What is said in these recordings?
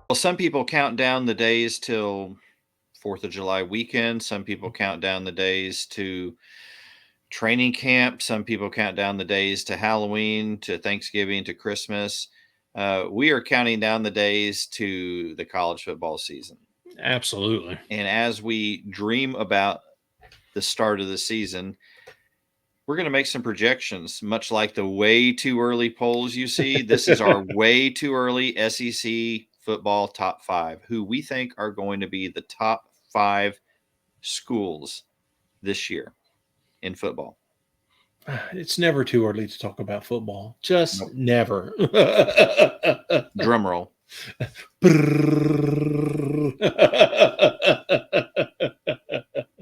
Well, some people count down the days till 4th of July weekend. Some people count down the days to training camp. Some people count down the days to Halloween, to Thanksgiving, to Christmas. We are counting down the days to the college football season. Absolutely. And as we dream about the start of the season, we're going to make some projections, much like the way too early polls you see. This is our way too early SEC football top 5, who we think are going to be the top 5 schools this year in football. It's never too early to talk about football. Just Nope. never. Drum roll.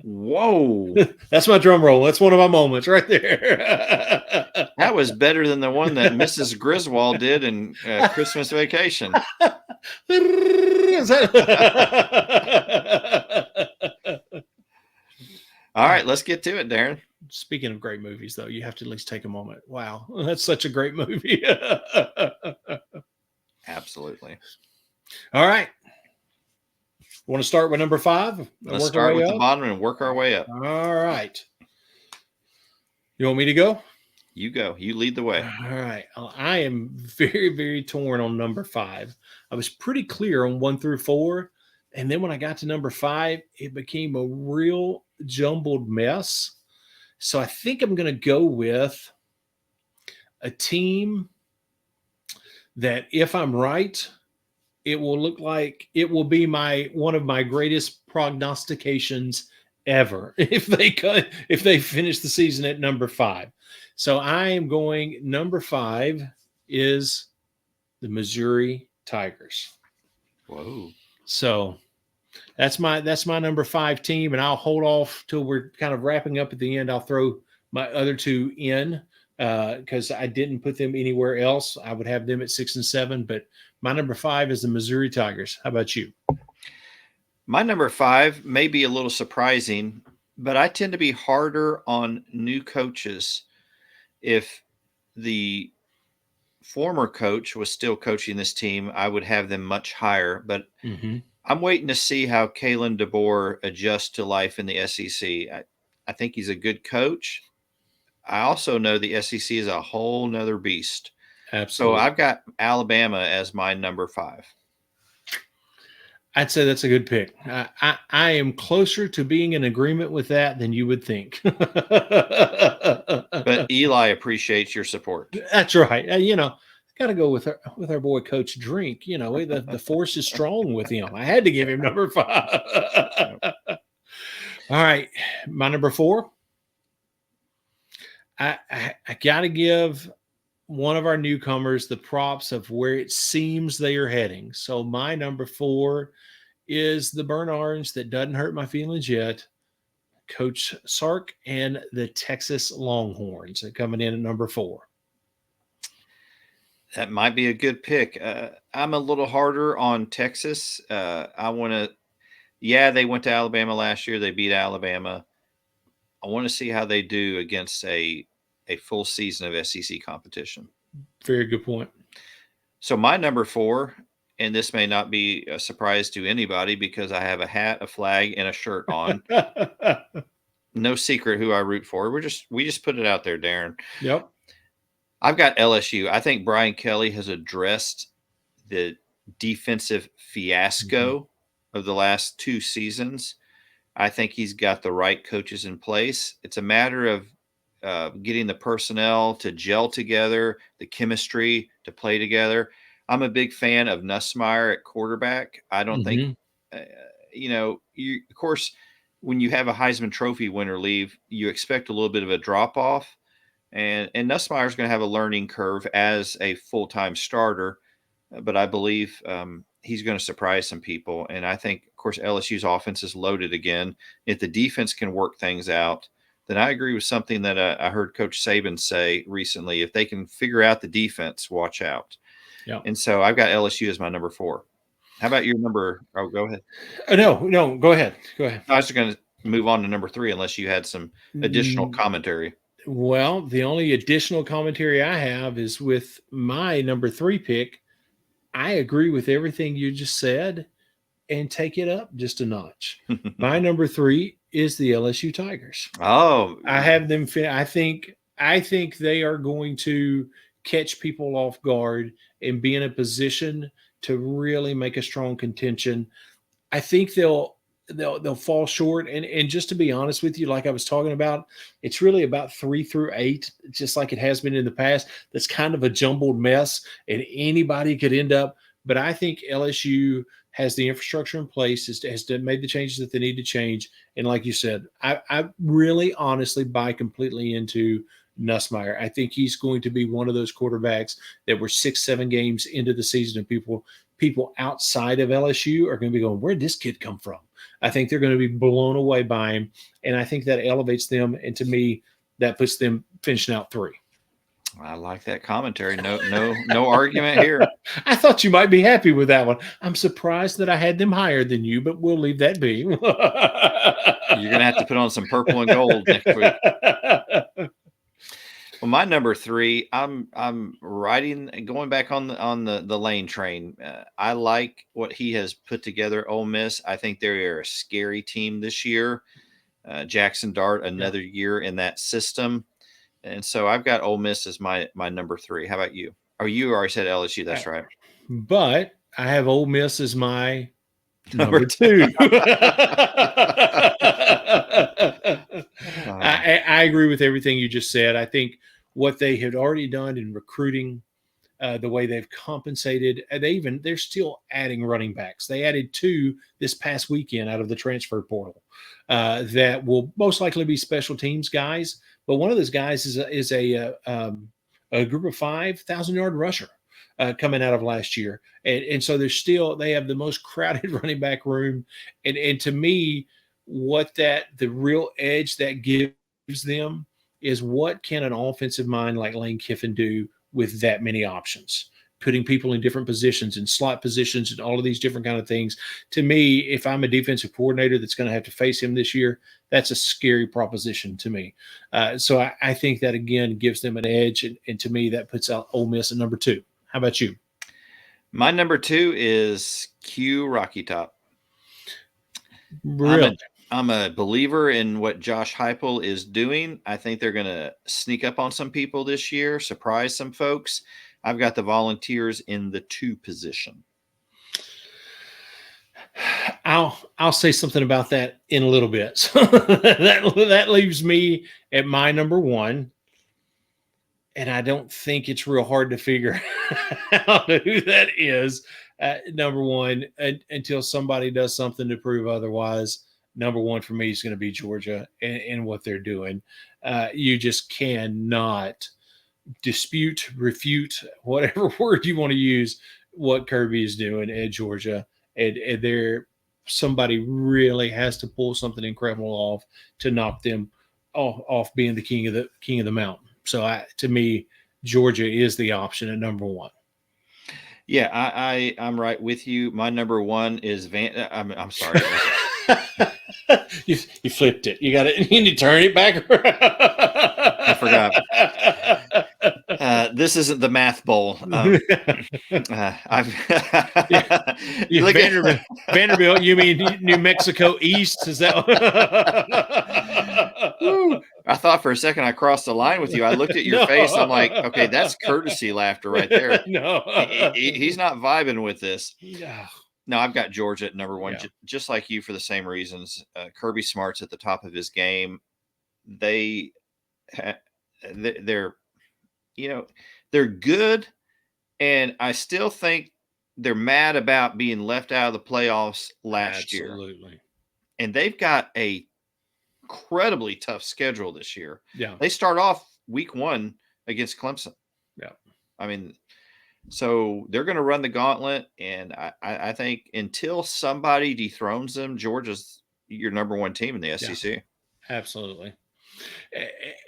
Whoa. That's my drum roll. That's one of my moments right there. That was better than the one that Mrs. Griswold did in Christmas Vacation. All right, let's get to it, Darren. Speaking of great movies, though, you have to at least take a moment. Wow, that's such a great movie. Absolutely. All right. Want to start with number 5? Let's start with the bottom and work our way up. All right. You want me to go? You go. You lead the way. All right. I am very, very torn on number 5. I was pretty clear on 1 through 4. And then when I got to number 5, it became a real jumbled mess. So I think I'm going to go with a team that, if I'm right, it will look like it will be one of my greatest prognostications ever if they finish the season at number 5. So I am going, number 5 is the Missouri Tigers. Whoa. So that's my number 5 team, and I'll hold off till we're kind of wrapping up at the end. I'll throw my other 2 in because I didn't put them anywhere else. I would have them at 6 and 7, but my number 5 is the Missouri Tigers. How about you? My number 5 may be a little surprising, but I tend to be harder on new coaches. If the former coach was still coaching this team, I would have them much higher. But I'm waiting to see how Kalen DeBoer adjusts to life in the SEC. I think he's a good coach. I also know the SEC is a whole nother beast. Absolutely. So I've got Alabama as my number 5. I'd say that's a good pick. I am closer to being in agreement with that than you would think. But Eli appreciates your support. That's right. Got to go with our boy Coach Drink. The force is strong with him. I had to give him number 5. All right, my number 4. I got to give one of our newcomers the props of where it seems they are heading. So my number 4 is the burnt orange that doesn't hurt my feelings yet, Coach Sark and the Texas Longhorns coming in at number 4. That might be a good pick. I'm a little harder on Texas. They went to Alabama last year. They beat Alabama. I want to see how they do against a full season of SEC competition. Very good point. So my number 4, and this may not be a surprise to anybody because I have a hat, a flag, and a shirt on. No secret who I root for. We just put it out there, Darren. Yep. I've got LSU. I think Brian Kelly has addressed the defensive fiasco of the last 2 seasons. I think he's got the right coaches in place. It's a matter of getting the personnel to gel together, the chemistry to play together. I'm a big fan of Nussmeier at quarterback. I don't think, of course, when you have a Heisman Trophy winner leave, you expect a little bit of a drop off. And Nussmeier is going to have a learning curve as a full-time starter, but I believe he's going to surprise some people. And I think, of course, LSU's offense is loaded again. If the defense can work things out, then I agree with something that I heard Coach Saban say recently. If they can figure out the defense, watch out. Yeah. And so I've got LSU as my number 4. How about your number? Oh, go ahead. No, go ahead. I was going to move on to number 3 unless you had some additional commentary. Well, the only additional commentary I have is with my number 3 pick. I agree with everything you just said and take it up just a notch. My number 3 is the LSU Tigers. Oh, I have them. I think they are going to catch people off guard and be in a position to really make a strong contention. I think they'll fall short. And just to be honest with you, like I was talking about, it's really about 3 through 8, just like it has been in the past. That's kind of a jumbled mess, and anybody could end up. But I think LSU has the infrastructure in place, has made the changes that they need to change. And like you said, I really honestly buy completely into Nussmeier. I think he's going to be one of those quarterbacks that were 6, 7 games into the season, and people outside of LSU are going to be going, where'd this kid come from? I think they're going to be blown away by him, and I think that elevates them. And to me, that puts them finishing out 3. I like that commentary. No argument here. I thought you might be happy with that one. I'm surprised that I had them higher than you, but we'll leave that be. You're gonna have to put on some purple and gold next week. Well, my number 3, I'm going back on the Lane train. I like what he has put together. Ole Miss. I think they are a scary team this year. Jackson Dart, another year in that system, and so I've got Ole Miss as my number 3. How about you? Oh, you already said LSU. That's right. But I have Ole Miss as my number 2. I agree with everything you just said. I think what they had already done in recruiting, the way they've compensated, and they're still adding running backs. They added 2 this past weekend out of the transfer portal that will most likely be special teams guys. But one of those guys is a group of 5,000-yard rusher. Coming out of last year. And so they have the most crowded running back room. And to me, the real edge that gives them is what can an offensive mind like Lane Kiffin do with that many options, putting people in different positions and slot positions and all of these different kind of things. To me, if I'm a defensive coordinator that's going to have to face him this year, that's a scary proposition to me. So I think that, again, gives them an edge. And to me, that puts out Ole Miss at number 2. How about you? My number 2 is Q Rocky Top. Really? I'm a believer in what Josh Heupel is doing. I think they're going to sneak up on some people this year, surprise some folks. I've got the Volunteers in the 2 position. I'll say something about that in a little bit. So that leaves me at my number 1. And I don't think it's real hard to figure out who that is. Number 1, until somebody does something to prove otherwise. Number 1 for me is going to be Georgia and what they're doing. You just cannot dispute, refute, whatever word you want to use, what Kirby is doing at Georgia. And somebody really has to pull something incredible off to knock them off being the king of the mountain. So to me, Georgia is the option at number 1. Yeah, I'm right with you. My number 1 is I'm sorry. You flipped it. You got it. You need to turn it back. I forgot. This isn't the math bowl. Vanderbilt. You mean New Mexico East? Is that? I thought for a second I crossed the line with you. I looked at your face. I'm like, okay, that's courtesy laughter right there. No, he's not vibing with this. Yeah. No, I've got Georgia at number 1, Yeah. just like you for the same reasons. Kirby Smart's at the top of his game. They're good, and I still think they're mad about being left out of the playoffs last year. Absolutely. And they've got a incredibly tough schedule this year. Yeah. They start off week 1 against Clemson. Yeah. I mean, so they're going to run the gauntlet, and I think until somebody dethrones them, Georgia's your number 1 team in the SEC. Yeah, absolutely.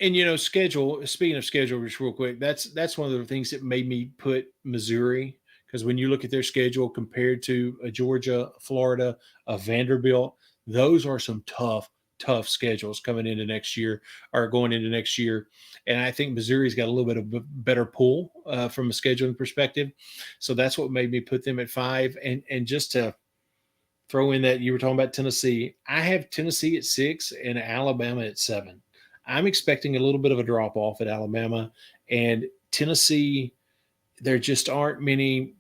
And schedule. Speaking of schedule, just real quick, that's one of the things that made me put Missouri, because when you look at their schedule compared to a Georgia, Florida, a Vanderbilt, those are some tough tough schedules coming into next year or going into next year. And I think Missouri's got a little bit of better pull from a scheduling perspective. So that's what made me put them at 5. And just to throw in that you were talking about Tennessee, I have Tennessee at 6 and Alabama at 7. I'm expecting a little bit of a drop off at Alabama and Tennessee. There just aren't many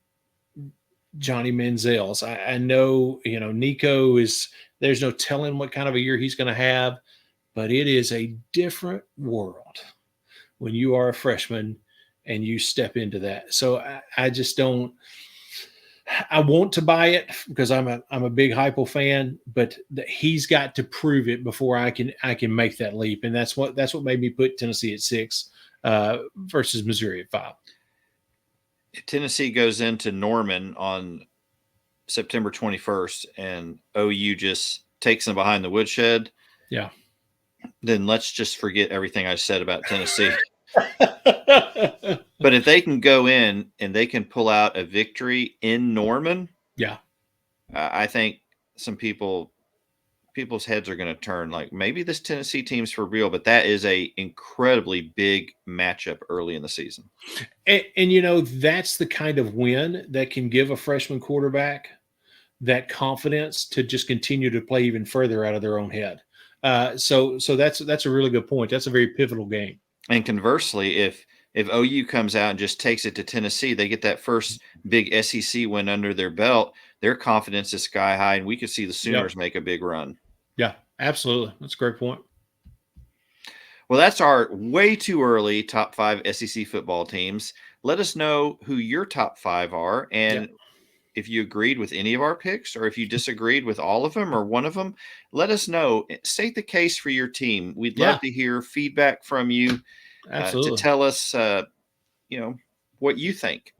Johnny Manziel's. I know, Nico is, there's no telling what kind of a year he's going to have, but it is a different world when you are a freshman and you step into that. So I just don't. I want to buy it because I'm a big Heupel fan, but he's got to prove it before I can make that leap, and that's what made me put Tennessee at 6 versus Missouri at 5. Tennessee goes into Norman on September 21st, and OU just takes them behind the woodshed. Yeah. Then let's just forget everything I said about Tennessee. But if they can go in and they can pull out a victory in Norman, yeah, I think some people's heads are going to turn. Like maybe this Tennessee team's for real, but that is a incredibly big matchup early in the season. And that's the kind of win that can give a freshman quarterback that confidence to just continue to play even further out of their own head. So that's a really good point. That's a very pivotal game. And conversely, if OU comes out and just takes it to Tennessee, they get that first big SEC win under their belt. Their confidence is sky high, and we could see the Sooners make a big run. Yeah, absolutely. That's a great point. Well, that's our way too early top 5 SEC football teams. Let us know who your top 5 are, and if you agreed with any of our picks or if you disagreed with all of them or one of them, let us know. State the case for your team. We'd love to hear feedback from you to tell us, what you think.